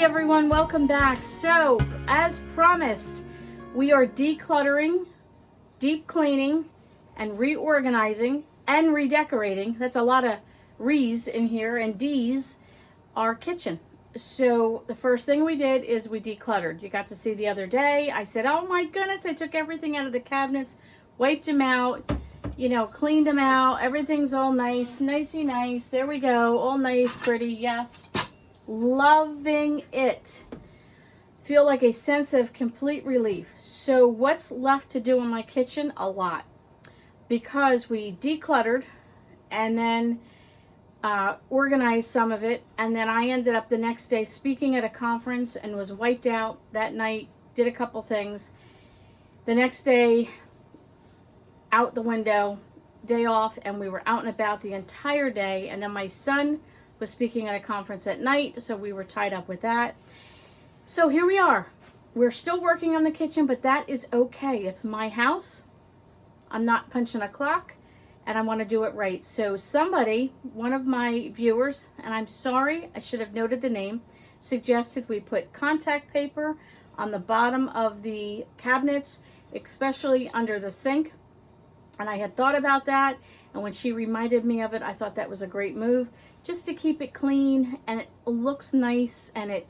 everyone, welcome back. So, as promised, we are decluttering, deep cleaning, and reorganizing and redecorating. That's a lot of re's in here and d's, our kitchen. So the first thing we did is we decluttered. You got to see the other day. I said, oh my goodness, I took everything out of the cabinets, wiped them out, cleaned them out. Everything's all nice, nicey nice. There we go, all nice, pretty, yes. Loving it. Feel like a sense of complete relief. So what's left to do in my kitchen? A lot. Because we decluttered and then organized some of it, and then I ended up the next day speaking at a conference and was wiped out that night, did a couple things. The next day, out the window, day off, and we were out and about the entire day, and then my son was speaking at a conference at night, so we were tied up with that. So here we are. We're still working on the kitchen, but that is okay. It's my house. I'm not punching a clock, and I want to do it right. So somebody, one of my viewers, and I'm sorry, I should have noted the name, suggested we put contact paper on the bottom of the cabinets, especially under the sink. And I had thought about that, and when she reminded me of it, I thought that was a great move, just to keep it clean, and it looks nice, and it,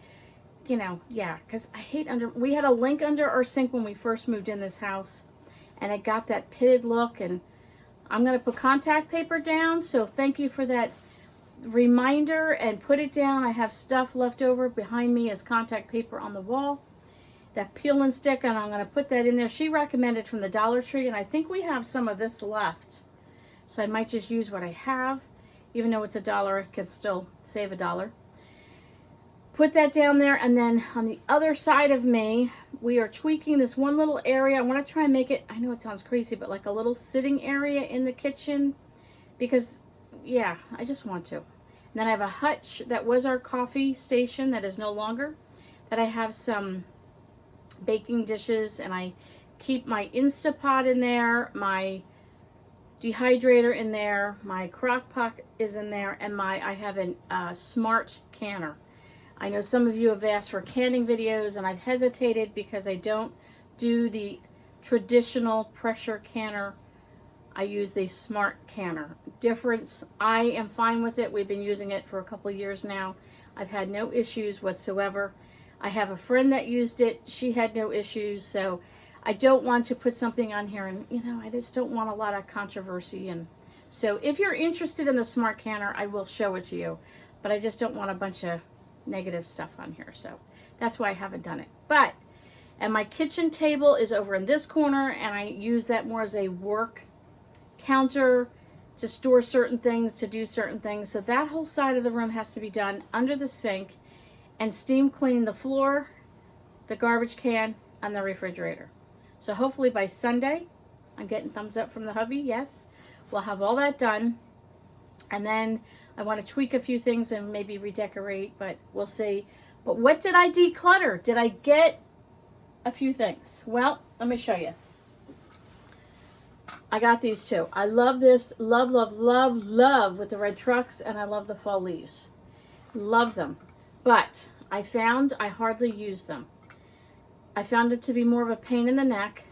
because I hate we had a link under our sink when we first moved in this house, and it got that pitted look, and I'm going to put contact paper down, so thank you for that reminder, and put it down. I have stuff left over behind me as contact paper on the wall, that peel and stick, and I'm going to put that in there. She recommended from the Dollar Tree, and I think we have some of this left, so I might just use what I have. Even though it's $1, it can still save $1. Put that down there, and then on the other side of me, we are tweaking this one little area. I want to try and make it, I know it sounds crazy, but like a little sitting area in the kitchen, because, yeah, I just want to. And then I have a hutch that was our coffee station that is no longer, that I have some baking dishes, and I keep my Instapot in there, my dehydrator in there, my crock pot is in there, and I have a smart canner. I know some of you have asked for canning videos, and I've hesitated because I don't do the traditional pressure canner. I use the smart canner. Difference, I am fine with it. We've been using it for a couple years now. I've had no issues whatsoever. I have a friend that used it. She had no issues, so I don't want to put something on here, and I just don't want a lot of controversy. And so if you're interested in the smart canner, I will show it to you, but I just don't want a bunch of negative stuff on here, so that's why I haven't done it. And my kitchen table is over in this corner, and I use that more as a work counter to store certain things, to do certain things. So that whole side of the room has to be done under the sink, and steam clean the floor, the garbage can, and the refrigerator. So hopefully by Sunday, I'm getting thumbs up from the hubby, yes, we'll have all that done. And then I want to tweak a few things and maybe redecorate, but we'll see. But what did I declutter? Did I get a few things? Well, let me show you. I got these two. I love this. Love, love, love, love with the red trucks, and I love the fall leaves. Love them. But I found I hardly use them. I found it to be more of a pain in the neck.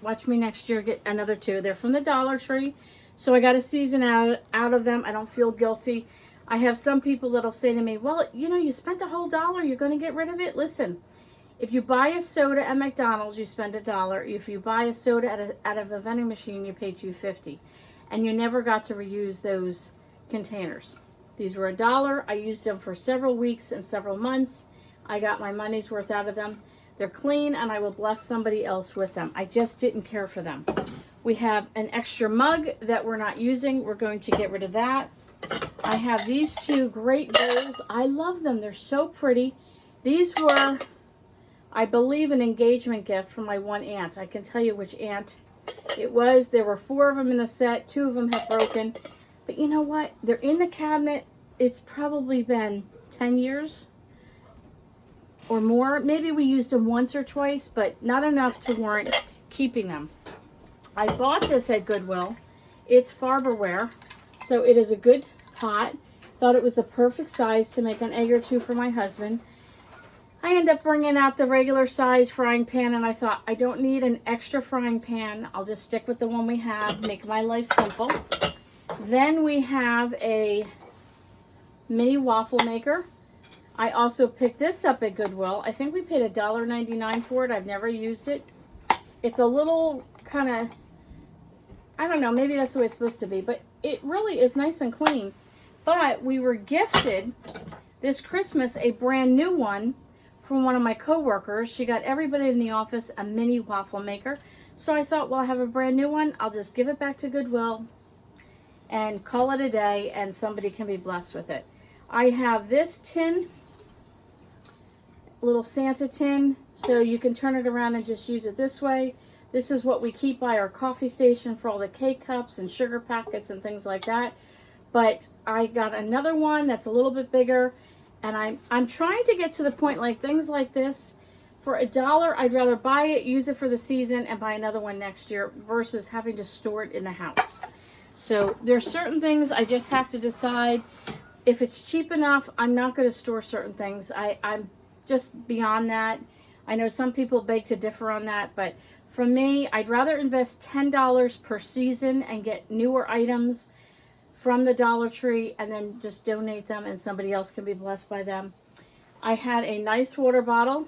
Watch me next year get another two. They're from the Dollar Tree, so I got a season out of them. I don't feel guilty. I have some people that'll say to me, well, you spent a whole $1. You're going to get rid of it? Listen, if you buy a soda at McDonald's, you spend $1. If you buy a soda out of a vending machine, you pay $2.50. And you never got to reuse those containers. These were $1. I used them for several weeks and several months. I got my money's worth out of them. They're clean, and I will bless somebody else with them. I just didn't care for them. We have an extra mug that we're not using. We're going to get rid of that. I have these two great bowls. I love them. They're so pretty. These were, I believe, an engagement gift from my one aunt. I can tell you which aunt it was. There were 4 of them in the set. 2 of them have broken. But you know what? They're in the cabinet. It's probably been 10 years. Or more. Maybe we used them once or twice, but not enough to warrant keeping them. I bought this at Goodwill. It's Farberware, so it is a good pot. Thought it was the perfect size to make an egg or two for my husband. I end up bringing out the regular size frying pan, and I thought, I don't need an extra frying pan. I'll just stick with the one we have, make my life simple. Then we have a mini waffle maker. I also picked this up at Goodwill. I think we paid $1.99 for it. I've never used it. It's a little kind of, I don't know, maybe that's the way it's supposed to be, but it really is nice and clean. But we were gifted this Christmas a brand new one from one of my coworkers. She got everybody in the office a mini waffle maker. So I thought, well, I have a brand new one. I'll just give it back to Goodwill and call it a day, and somebody can be blessed with it. I have this tin, little Santa tin, so you can turn it around and just use it this way. This is what we keep by our coffee station for all the cake cups and sugar packets and things like that. But I got another one that's a little bit bigger, and I'm trying to get to the point, like things like this, for $1, I'd rather buy it, use it for the season, and buy another one next year versus having to store it in the house. So there's certain things I just have to decide. If it's cheap enough, I'm not going to store certain things. I'm just beyond that. I know some people beg to differ on that, but for me, I'd rather invest $10 per season and get newer items from the Dollar Tree and then just donate them, and somebody else can be blessed by them. I had a nice water bottle,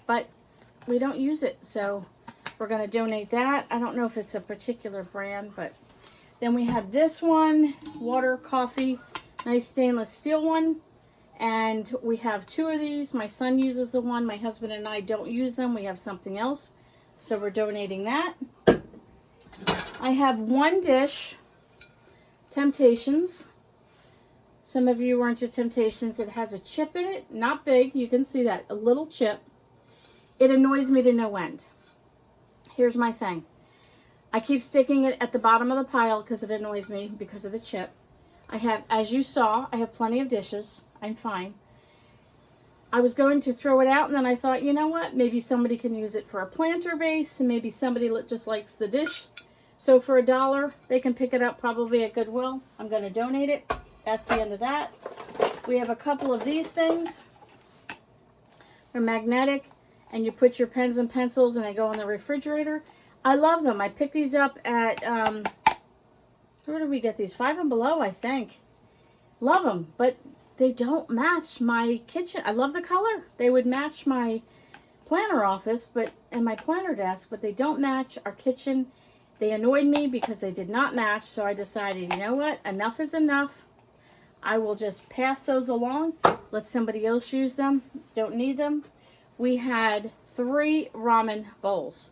but we don't use it, so we're going to donate that. I don't know if it's a particular brand, but then we had this one, water, coffee, nice stainless steel one. And we have two of these. My son uses the one. My husband and I don't use them. We have something else. So we're donating that. I have one dish, Temptations. Some of you are into Temptations. It has a chip in it. Not big. You can see that. A little chip. It annoys me to no end. Here's my thing. I keep sticking it at the bottom of the pile because it annoys me because of the chip. I have, as you saw, I have plenty of dishes. I'm fine. I was going to throw it out, and then I thought, you know what? Maybe somebody can use it for a planter base, and maybe somebody just likes the dish. So for $1, they can pick it up probably at Goodwill. I'm going to donate it. That's the end of that. We have a couple of these things. They're magnetic, and you put your pens and pencils, and they go in the refrigerator. I love them. I picked these up at, where did we get these? Five and Below, I think. Love them, but they don't match my kitchen. I love the color. They would match my planner office and my planner desk, but they don't match our kitchen. They annoyed me because they did not match, so I decided, you know what? Enough is enough. I will just pass those along. Let somebody else use them. Don't need them. We had 3 ramen bowls.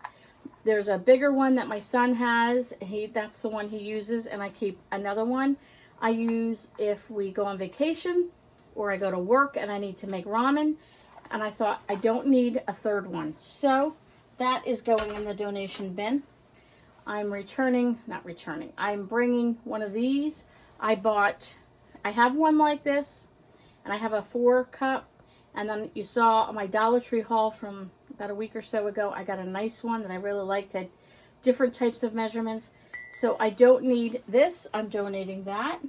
There's a bigger one that my son has. That's the one he uses, and I keep another one I use if we go on vacation or I go to work and I need to make ramen. And I thought, I don't need a third one. So that is going in the donation bin. I'm bringing one of these. I have one like this, and I have a 4-cup. And then you saw my Dollar Tree haul from about a week or so ago. I got a nice one that I really liked. Had different types of measurements. So I don't need this. I'm donating that.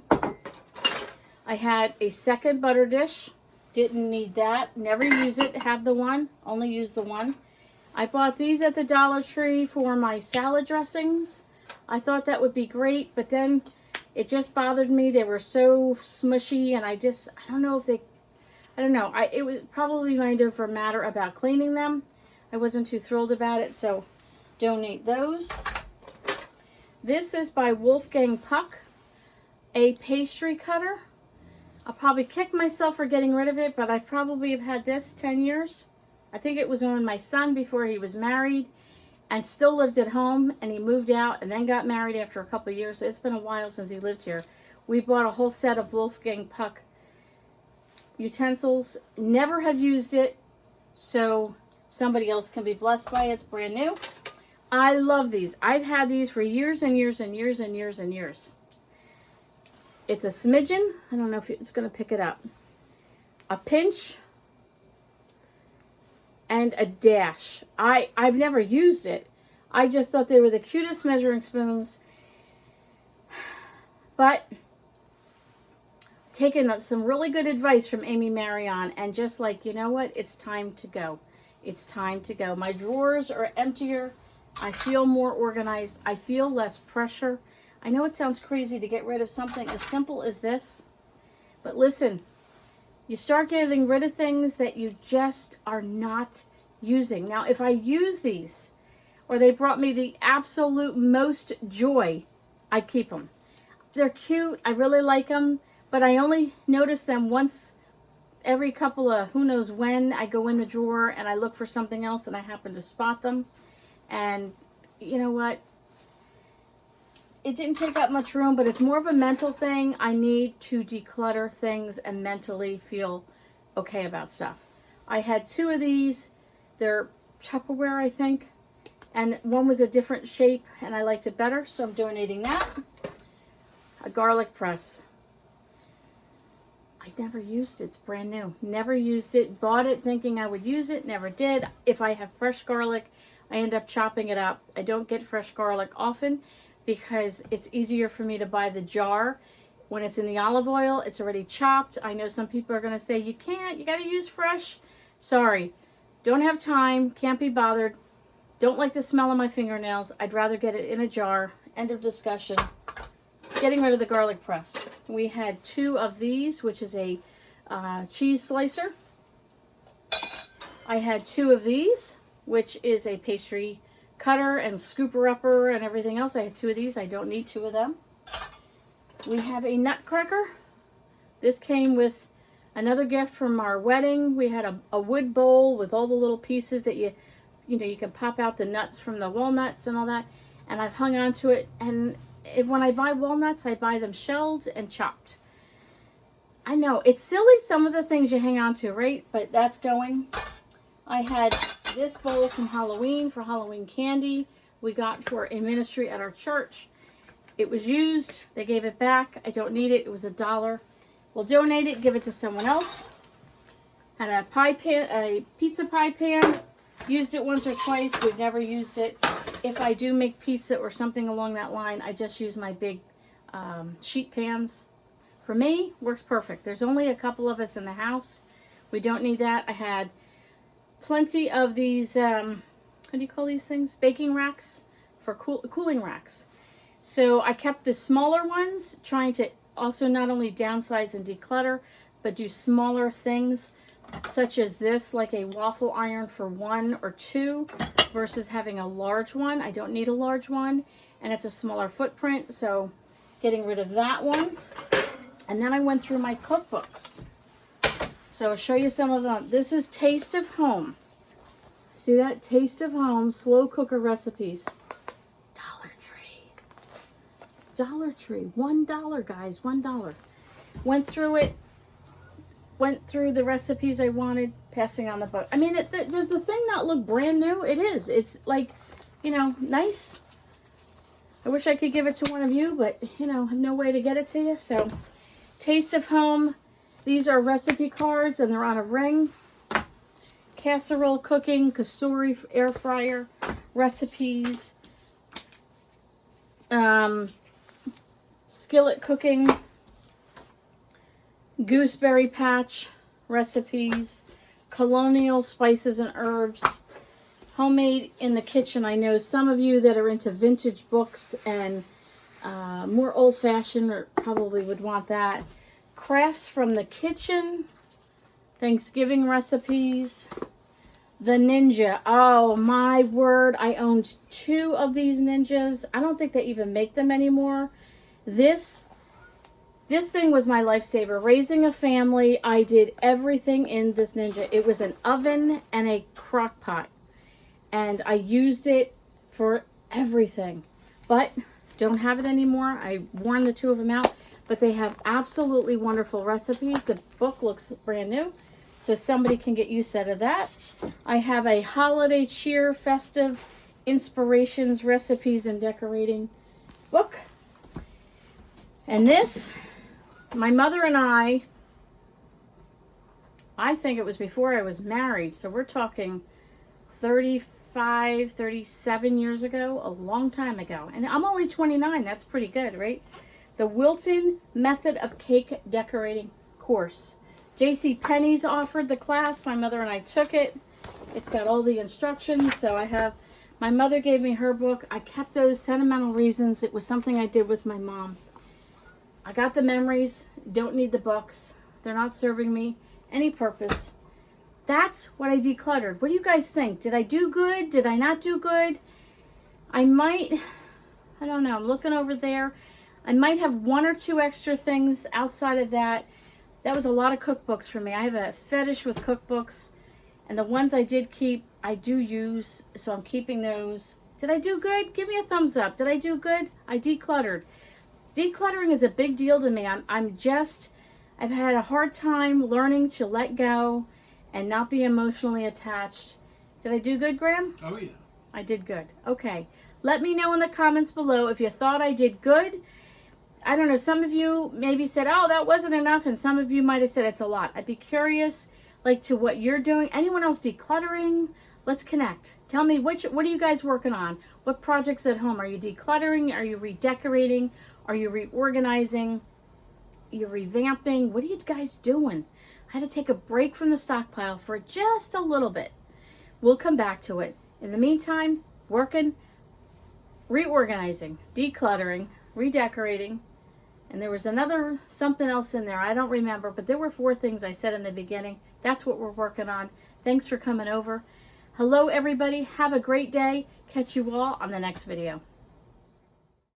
I had a second butter dish. Didn't need that. Never use it. Have the one. Only use the one. I bought these at the Dollar Tree for my salad dressings. I thought that would be great, but then it just bothered me. They were so smushy, and I don't know if it was probably going to for matter about cleaning them. I wasn't too thrilled about it, so donate those. This is by Wolfgang Puck, a pastry cutter. I'll probably kick myself for getting rid of it, but I probably have had this 10 years. I think it was on my son before he was married and still lived at home, and he moved out and then got married after a couple of years. So it's been a while since he lived here. We bought a whole set of Wolfgang Puck utensils. Never have used it, so somebody else can be blessed by it. It's brand new. I love these. I've had these for years and years and years and years and years. It's a smidgen. I don't know if it's going to pick it up. A pinch and a dash. I've never used it. I just thought they were the cutest measuring spoons. But taken some really good advice from Amy Marion and just like, you know what? It's time to go. It's time to go. My drawers are emptier. I feel more organized. I feel less pressure. I know it sounds crazy to get rid of something as simple as this, but listen, you start getting rid of things that you just are not using. Now, if I use these or they brought me the absolute most joy, I'd keep them. They're cute. I really like them, but I only notice them once every couple of who knows when. I go in the drawer and I look for something else and I happen to spot them. And you know what? It didn't take up much room, but it's more of a mental thing. I need to declutter things and mentally feel okay about stuff. I had 2 of these. They're Tupperware, I think. And one was a different shape, and I liked it better, so I'm donating that. A garlic press. I never used it. It's brand new. Never used it. Bought it thinking I would use it. Never did. If I have fresh garlic, I end up chopping it up. I don't get fresh garlic often because it's easier for me to buy the jar. When it's in the olive oil, it's already chopped. I know some people are going to say, you can't, you got to use fresh. Sorry, don't have time, can't be bothered. Don't like the smell of my fingernails. I'd rather get it in a jar. End of discussion. Getting rid of the garlic press. We had 2 of these, which is a cheese slicer. I had 2 of these, which is a pastry cutter and scooper upper and everything else. I had 2 of these. I don't need 2 of them. We have a nutcracker. This came with another gift from our wedding. We had a wood bowl with all the little pieces that you know, you can pop out the nuts from the walnuts and all that. And I've hung on to it. And when I buy walnuts, I buy them shelled and chopped. I know, it's silly some of the things you hang on to, right? But that's going. I had this bowl from Halloween for Halloween candy we got for a ministry at our church. It was used. They gave it back. I don't need it. It was $1. We'll donate it, give it to someone else. Had a pie pan, a pizza pie pan. Used it once or twice. We've never used it. If I do make pizza or something along that line, I just use my big sheet pans. For me, works perfect. There's only a couple of us in the house. We don't need that. I had plenty of these, what do you call these things? Baking racks for cooling racks. So I kept the smaller ones, trying to also not only downsize and declutter, but do smaller things, such as this, like a waffle iron for 1 or 2, versus having a large one. I don't need a large one, and it's a smaller footprint, so getting rid of that one. And then I went through my cookbooks. So I'll show you some of them. This is Taste of Home. See that? Taste of Home, slow cooker recipes. Dollar Tree, $1, guys, $1. Went through it, went through the recipes I wanted, passing on the book. I mean, does the thing not look brand new? It is. It's like, you know, nice. I wish I could give it to one of you, but, you know, no way to get it to you. So, Taste of Home. These are recipe cards, and they're on a ring. Casserole cooking, kasuri air fryer, recipes. Skillet cooking, gooseberry patch recipes, colonial spices and herbs, homemade in the kitchen. I know some of you that are into vintage books and more old-fashioned or probably would want that. Crafts from the kitchen, Thanksgiving recipes, the Ninja. Oh my word, I owned 2 of these Ninjas. I don't think they even make them anymore. This thing was my lifesaver. Raising a family, I did everything in this Ninja. It was an oven and a crock pot, and I used it for everything. But don't have it anymore. I worn the 2 of them out, but they have absolutely wonderful recipes. The book looks brand new, so somebody can get use out of that. I have a holiday cheer, festive inspirations, recipes, and decorating book. And this, my mother and I think it was before I was married, so we're talking 35, 37 years ago, a long time ago. And I'm only 29, that's pretty good, right? the Wilton Method of Cake Decorating course. J.C. Penney's offered the class. My mother and I took it. It's got all the instructions. So I have, my mother gave me her book. I kept those sentimental reasons. It was something I did with my mom. I got the memories. Don't need the books. They're not serving me any purpose. That's what I decluttered. What do you guys think? Did I do good? Did I not do good? I don't know. I'm looking over there. I might have one or two extra things outside of that. That was a lot of cookbooks for me. I have a fetish with cookbooks. And the ones I did keep, I do use. So I'm keeping those. Did I do good? Give me a thumbs up. Did I do good? I decluttered. Decluttering is a big deal to me. I've had a hard time learning to let go and not be emotionally attached. Did I do good, Graham? Oh, yeah. I did good. Okay. Let me know in the comments below if you thought I did good. I don't know. Some of you maybe said, oh, that wasn't enough. And some of you might have said it's a lot. I'd be curious, like, to what you're doing. Anyone else decluttering? Let's connect. Tell me, what are you guys working on? What projects at home? Are you decluttering? Are you redecorating? Are you reorganizing? You're revamping? What are you guys doing? I had to take a break from the stockpile for just a little bit. We'll come back to it. In the meantime, working, reorganizing, decluttering, redecorating, and there was something else in there. I don't remember, but there were 4 things I said in the beginning. That's what we're working on. Thanks for coming over. Hello, everybody. Have a great day. Catch you all on the next video.